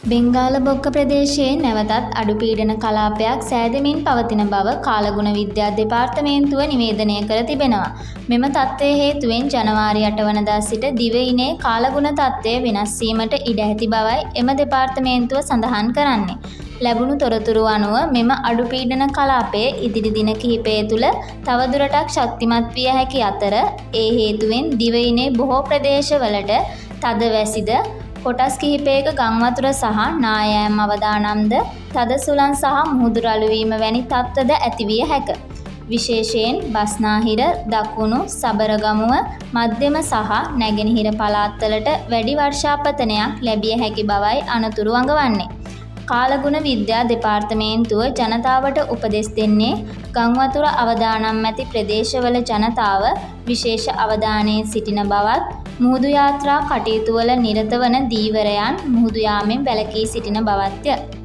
බෙන්ගාල බොක්ක ප්‍රදේශයේ නැවතත් අඩුපීඩන කලාපයක් සෑදෙමින් පවතින බව කාලගුණ විද්‍යා දෙපාර්තමේන්තුව නිවේදනය කර තිබෙනවා. මෙම තත්ත්වය හේතුවෙන් ජනවාරි 8 වනදා සිට දිවයිනේ කාලගුණ තත්ත්වය වෙනස් වීමට ඉඩ ඇති බවයි එම දෙපාර්තමේන්තුව සඳහන් කරන්නේ. ලැබුණු තොරතුරු අනුව මෙම අඩුපීඩන කලාපය ඉදිරි දින කිහිපය තුළ තවදුරටත් ශක්තිමත් විය හැකි අතර ඒ හේතුවෙන් දිවයිනේ බොහෝ ප්‍රදේශවලට තද වැසිද කොටස් කිහිපයක ගංවතුර සහ නායෑම් අවදානම්ද තද සුළං සහ මුහුදු රළු වීම වැනි තත්ත්වද ඇතිවිය හැක. විශේෂයෙන් බස්නාහිර, දකුණු, සබරගමුව, මධ්‍යම සහ නැගෙනහිර පළාත්වලට වැඩි වර්ෂාපතනයක් ලැබිය හැකි බවයි අනතුරු අඟවන්නේ. කාලගුණ විද්‍යා දෙපාර්තමේන්තුව ජනතාවට උපදෙස් දෙන්නේ ගංවතුර අවදානම් ඇති ප්‍රදේශවල ජනතාව විශේෂ අවධානයෙන් සිටින බවත් මුහුදු යාත්‍රා කටයුතුවල නිරත වන ධීවරයන් මුහුදු යාමෙන් වැළකී සිටින බවත්ය.